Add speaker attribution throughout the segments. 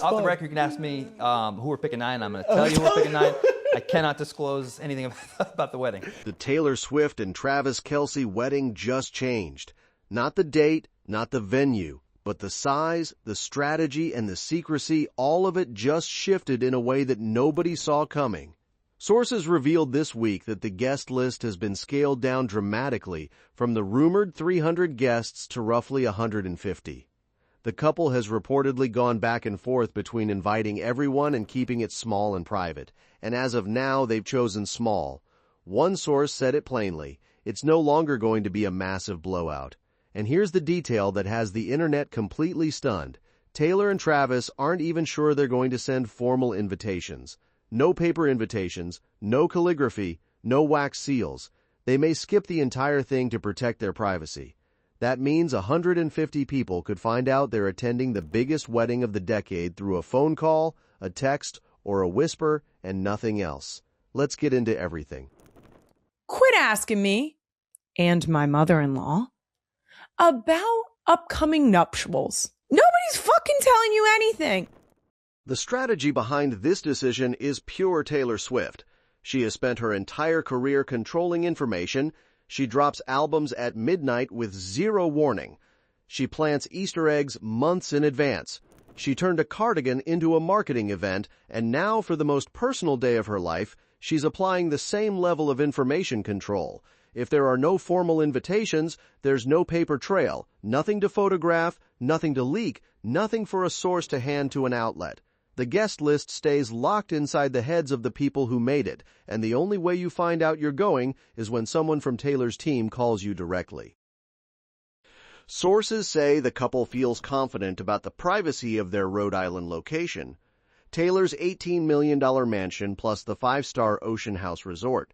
Speaker 1: Off the record, you can ask me who we're picking 9. I'm going to tell you who we're picking 9. I cannot disclose anything about the wedding.
Speaker 2: The Taylor Swift and Travis Kelce wedding just changed. Not the date, not the venue, but the size, the strategy, and the secrecy, all of it just shifted in a way that nobody saw coming. Sources revealed this week that the guest list has been scaled down dramatically from the rumored 300 guests to roughly 150. The couple has reportedly gone back and forth between inviting everyone and keeping it small and private, and as of now, they've chosen small. One source said it plainly, it's no longer going to be a massive blowout. And here's the detail that has the internet completely stunned. Taylor and Travis aren't even sure they're going to send formal invitations. No paper invitations, no calligraphy, no wax seals. They may skip the entire thing to protect their privacy. That means 150 people could find out they're attending the biggest wedding of the decade through a phone call, a text, or a whisper, and nothing else. Let's get into everything.
Speaker 3: Quit asking me and my mother-in-law about upcoming nuptials. Nobody's fucking telling you anything.
Speaker 2: The strategy behind this decision is pure Taylor Swift. She has spent her entire career controlling information. She drops albums at midnight with zero warning. She plants Easter eggs months in advance. She turned a cardigan into a marketing event, and now for the most personal day of her life, she's applying the same level of information control. If there are no formal invitations, there's no paper trail, nothing to photograph, nothing to leak, nothing for a source to hand to an outlet. The guest list stays locked inside the heads of the people who made it, and the only way you find out you're going is when someone from Taylor's team calls you directly. Sources say the couple feels confident about the privacy of their Rhode Island location. Taylor's $18 million mansion plus the 5-star Ocean House resort.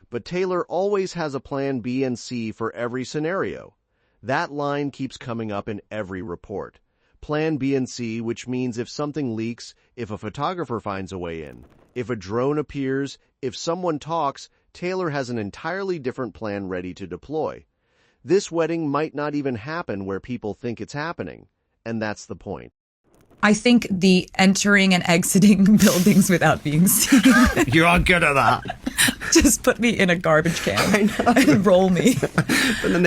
Speaker 2: But Taylor always has a plan B and C for every scenario. That line keeps coming up in every report. Plan B and C, which means if something leaks, if a photographer finds a way in, if a drone appears, if someone talks, Taylor has an entirely different plan ready to deploy. This wedding might not even happen where people think it's happening, and that's the point.
Speaker 4: I think the entering and exiting buildings without being seen.
Speaker 2: You're all good at that.
Speaker 4: Just put me in a garbage can and roll me.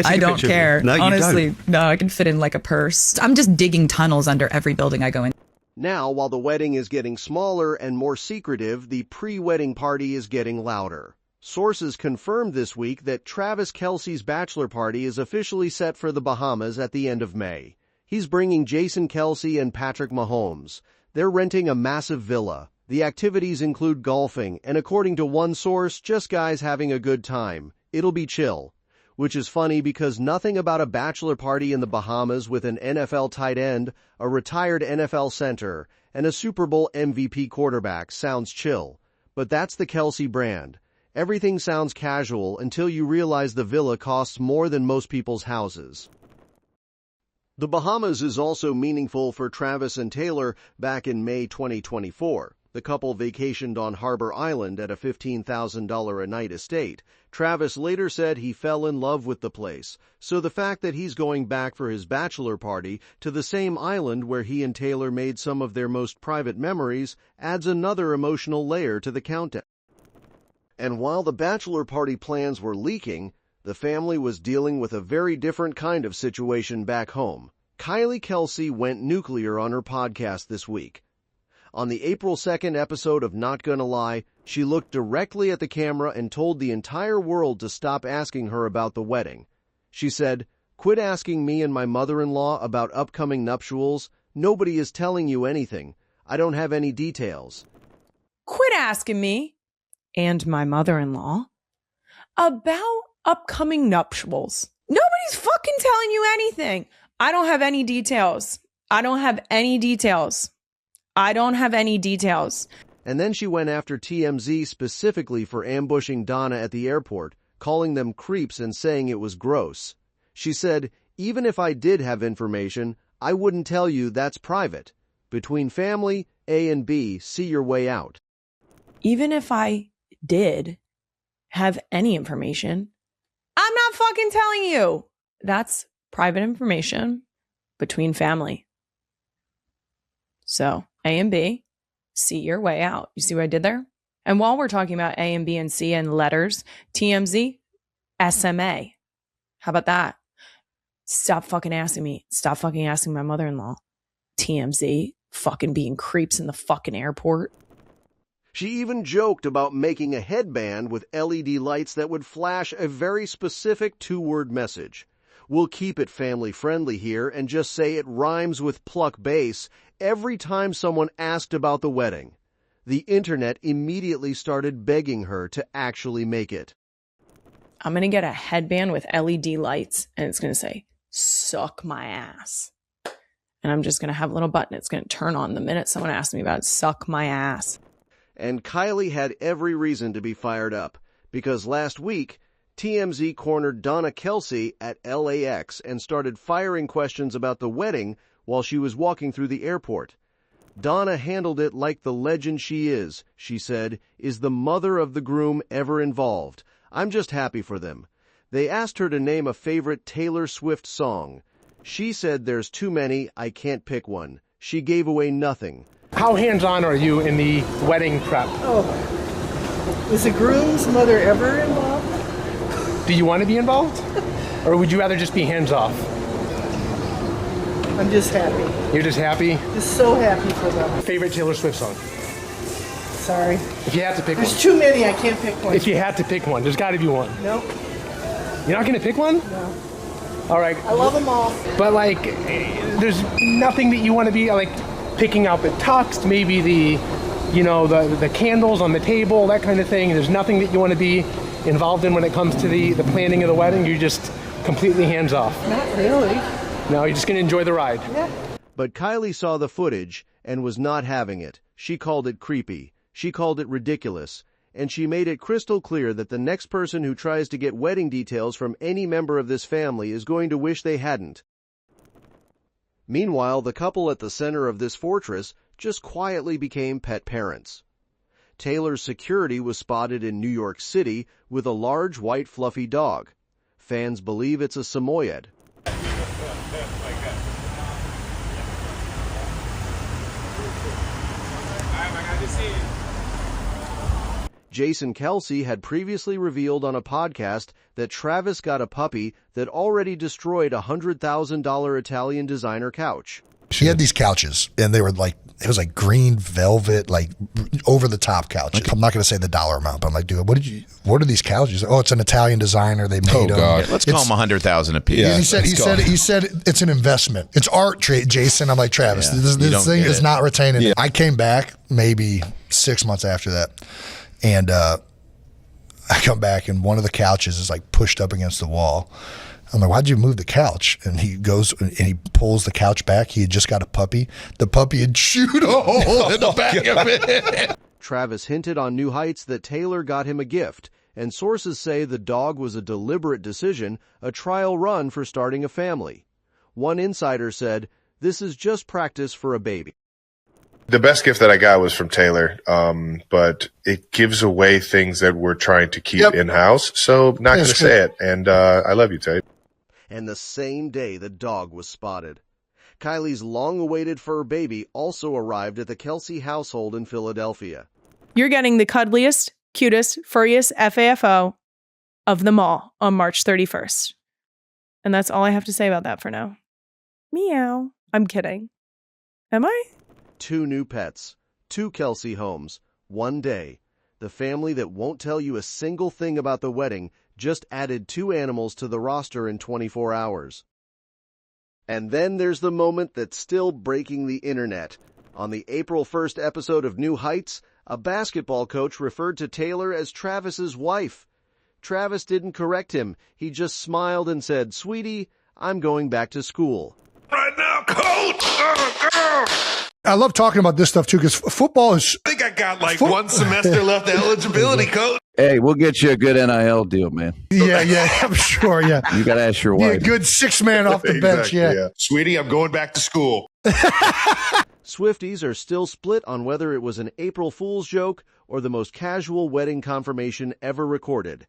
Speaker 4: I don't care.
Speaker 2: No,
Speaker 4: honestly, no, I can fit in like a purse. I'm just digging tunnels under every building I go in.
Speaker 2: Now, while the wedding is getting smaller and more secretive, the pre-wedding party is getting louder. Sources confirmed this week that Travis Kelce's bachelor party is officially set for the Bahamas at the end of May. He's bringing Jason Kelce and Patrick Mahomes. They're renting a massive villa. The activities include golfing, and according to one source, just guys having a good time. It'll be chill. Which is funny because nothing about a bachelor party in the Bahamas with an NFL tight end, a retired NFL center, and a Super Bowl MVP quarterback sounds chill. But that's the Kelce brand. Everything sounds casual until you realize the villa costs more than most people's houses. The Bahamas is also meaningful for Travis and Taylor back in May 2024. The couple vacationed on Harbor Island at a $15,000 a night estate. Travis later said he fell in love with the place, so the fact that he's going back for his bachelor party to the same island where he and Taylor made some of their most private memories adds another emotional layer to the countdown. And while the bachelor party plans were leaking, the family was dealing with a very different kind of situation back home. Kelce went nuclear on her podcast this week. On the April 2nd episode of Not Gonna Lie, she looked directly at the camera and told the entire world to stop asking her about the wedding. She said, "Quit asking me and my mother-in-law about upcoming nuptials. Nobody is telling you anything. I don't have any details."
Speaker 3: Quit asking me and my mother-in-law about upcoming nuptials. Nobody's fucking telling you anything. I don't have any details. I don't have any details. I don't have any details.
Speaker 2: And then she went after TMZ specifically for ambushing Donna at the airport, calling them creeps and saying it was gross. She said, "Even if I did have information, I wouldn't tell you. That's private. Between family, A and B, see your way out."
Speaker 3: Even if I did have any information, I'm not fucking telling you. That's private information between family. So A and B, see your way out. You see what I did there? And while we're talking about A and B and C and letters, TMZ, SMA. How about that? Stop fucking asking me. Stop fucking asking my mother-in-law. TMZ, fucking being creeps in the fucking airport.
Speaker 2: She even joked about making a headband with LED lights that would flash a very specific 2-word message. We'll keep it family-friendly here and just say it rhymes with pluck bass every time someone asked about the wedding. The internet immediately started begging her to actually make it.
Speaker 3: I'm going to get a headband with LED lights, and it's going to say, suck my ass. And I'm just going to have a little button. It's going to turn on the minute someone asks me about it, suck my ass.
Speaker 2: And Kylie had every reason to be fired up, because last week, TMZ cornered Donna Kelce at LAX and started firing questions about the wedding while she was walking through the airport. Donna handled it like the legend she is, she said, is the mother of the groom ever involved. I'm just happy for them. They asked her to name a favorite Taylor Swift song. She said there's too many, I can't pick one. She gave away nothing.
Speaker 5: How hands-on are you in the wedding prep?
Speaker 6: Oh, is the groom's mother ever involved?
Speaker 5: Do you want to be involved? Or would you rather just be hands-off?
Speaker 6: I'm just happy.
Speaker 5: You're just happy?
Speaker 6: Just so happy for them.
Speaker 5: Favorite Taylor Swift song?
Speaker 6: Sorry.
Speaker 5: If you had to pick
Speaker 6: There's
Speaker 5: one.
Speaker 6: too many, I can't pick one.
Speaker 5: If you had to pick one, there's got to be one.
Speaker 6: Nope.
Speaker 5: You're not going to pick one?
Speaker 6: No.
Speaker 5: All right.
Speaker 6: I love them all.
Speaker 5: But, like, there's nothing that you want to be, like, picking out the tux, maybe the candles on the table, that kind of thing. There's nothing that you want to be involved in when it comes to the planning of the wedding. You're just completely hands-off.
Speaker 6: Not really.
Speaker 5: No, you're just going to enjoy the ride.
Speaker 6: Yeah.
Speaker 2: But Kylie saw the footage and was not having it. She called it creepy. She called it ridiculous. And she made it crystal clear that the next person who tries to get wedding details from any member of this family is going to wish they hadn't. Meanwhile, the couple at the center of this fortress just quietly became pet parents. Taylor's security was spotted in New York City with a large white fluffy dog. Fans believe it's a Samoyed. Jason Kelce had previously revealed on a podcast that Travis got a puppy that already destroyed a $100,000 Italian designer couch.
Speaker 7: He had these couches, and they were like, it was like green velvet, like over the top couch. I'm not going to say the dollar amount, but I'm like, dude, what are these couches? Oh, it's an Italian designer. They made them.
Speaker 8: Oh God, let's call them 100,000 a piece.
Speaker 7: Yeah, he said it's an investment. It's art, Jason. I'm like, Travis, this thing is not retaining. Yeah. I came back maybe 6 months after that. And I come back, and one of the couches is like pushed up against the wall. I'm like, why'd you move the couch? And he goes and he pulls the couch back. He had just got a puppy. The puppy had chewed a hole in the back of it.
Speaker 2: Travis hinted on New Heights that Taylor got him a gift, and sources say the dog was a deliberate decision, a trial run for starting a family. One insider said, this is just practice for a baby.
Speaker 9: The best gift that I got was from Taylor, but it gives away things that we're trying to keep in-house, so not going to say it. And I love you, Tate.
Speaker 2: And the same day the dog was spotted. Kylie's long-awaited fur baby also arrived at the Kelce household in Philadelphia.
Speaker 3: You're getting the cuddliest, cutest, furriest FAFO of them all on March 31st. And that's all I have to say about that for now. Meow. I'm kidding. Am I?
Speaker 2: 2 new pets, 2 Kelce homes, 1 day. The family that won't tell you a single thing about the wedding just added 2 animals to the roster in 24 hours. And then there's the moment that's still breaking the internet. On the April 1st episode of New Heights, a basketball coach referred to Taylor as Travis's wife. Travis didn't correct him. He just smiled and said, "Sweetie, I'm going back to school."
Speaker 9: Right now, coach!
Speaker 7: I love talking about this stuff too, because football is.
Speaker 9: I think I got like 1 semester left eligibility, coach.
Speaker 10: Hey, we'll get you a good NIL deal, man.
Speaker 7: Yeah, I'm sure. Yeah,
Speaker 10: you got to ask your wife.
Speaker 7: Yeah, good 6-man off the bench. Yeah,
Speaker 9: Sweetie, I'm going back to school.
Speaker 2: Swifties are still split on whether it was an April Fool's joke or the most casual wedding confirmation ever recorded.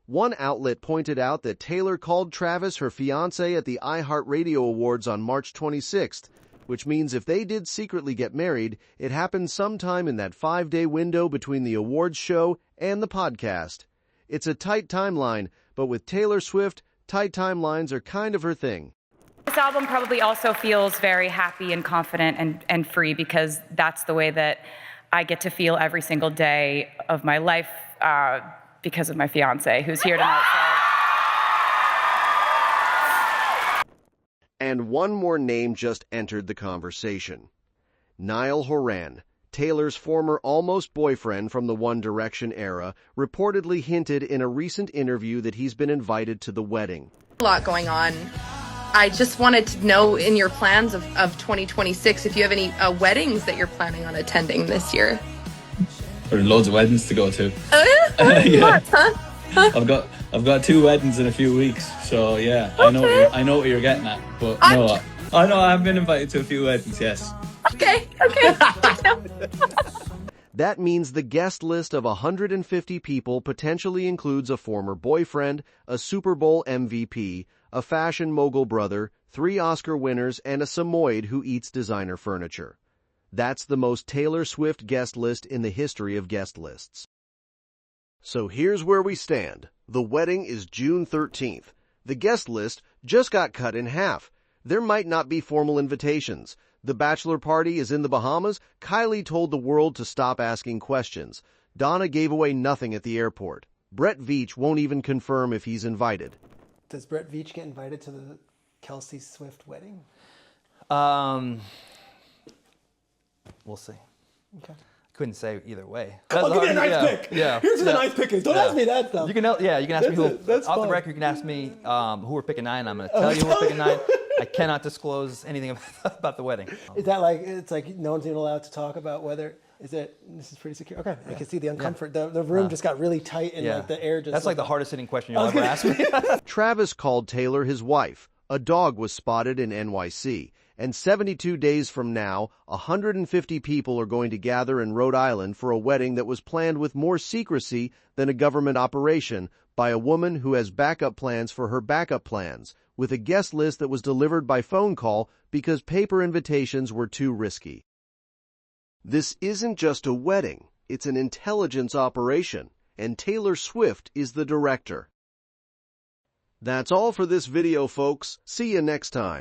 Speaker 2: One outlet pointed out that Taylor called Travis her fiancé at the iHeartRadio Awards on March 26th, which means if they did secretly get married, it happened sometime in that 5-day window between the awards show and the podcast. It's a tight timeline, but with Taylor Swift, tight timelines are kind of her thing.
Speaker 11: This album probably also feels very happy and confident and free because that's the way that I get to feel every single day of my life because of my fiance, who's here tonight.
Speaker 2: And one more name just entered the conversation. Niall Horan, Taylor's former almost boyfriend from the One Direction era, reportedly hinted in a recent interview that he's been invited to the wedding.
Speaker 12: A lot going on. I just wanted to know in your plans of 2026 if you have any weddings that you're planning on attending this year.
Speaker 13: There are loads of weddings to go to.
Speaker 12: Yeah. Lots, huh?
Speaker 13: I've got 2 weddings in a few weeks, so yeah, okay. I know what you're getting at, but no, I know I have been invited to a few weddings, yes.
Speaker 12: Okay.
Speaker 2: That means the guest list of 150 people potentially includes a former boyfriend, a Super Bowl MVP, a fashion mogul brother, 3 Oscar winners, and a Samoyed who eats designer furniture. That's the most Taylor Swift guest list in the history of guest lists. So here's where we stand. The wedding is June 13th. The guest list just got cut in half. There might not be formal invitations. The bachelor party is in the Bahamas. Kylie told the world to stop asking questions. Donna gave away nothing at the airport. Brett Veach won't even confirm if he's invited.
Speaker 6: Does Brett Veach get invited to the Kelce Swift wedding?
Speaker 1: We'll see.
Speaker 6: Okay.
Speaker 1: Couldn't say either way.
Speaker 6: I'll give you a nice pick.
Speaker 1: Yeah.
Speaker 6: Here's what the nice pick is. Don't ask me that stuff.
Speaker 1: You can ask me who.
Speaker 6: That's
Speaker 1: off
Speaker 6: fun.
Speaker 1: the record, you can ask me who we're picking 9. I'm going to tell you who we're picking 9. I cannot disclose anything about the wedding.
Speaker 6: Is that like, it's like no one's even allowed to talk about whether, this is pretty secure? Okay, I can see the uncomfort. Yeah. The room just got really tight and like the air just...
Speaker 1: That's like the hardest hitting question you'll ever ask me.
Speaker 2: Travis called Taylor his wife. A dog was spotted in NYC. And 72 days from now, 150 people are going to gather in Rhode Island for a wedding that was planned with more secrecy than a government operation by a woman who has backup plans for her backup plans, with a guest list that was delivered by phone call because paper invitations were too risky. This isn't just a wedding, it's an intelligence operation, and Taylor Swift is the director. That's all for this video, folks. See you next time.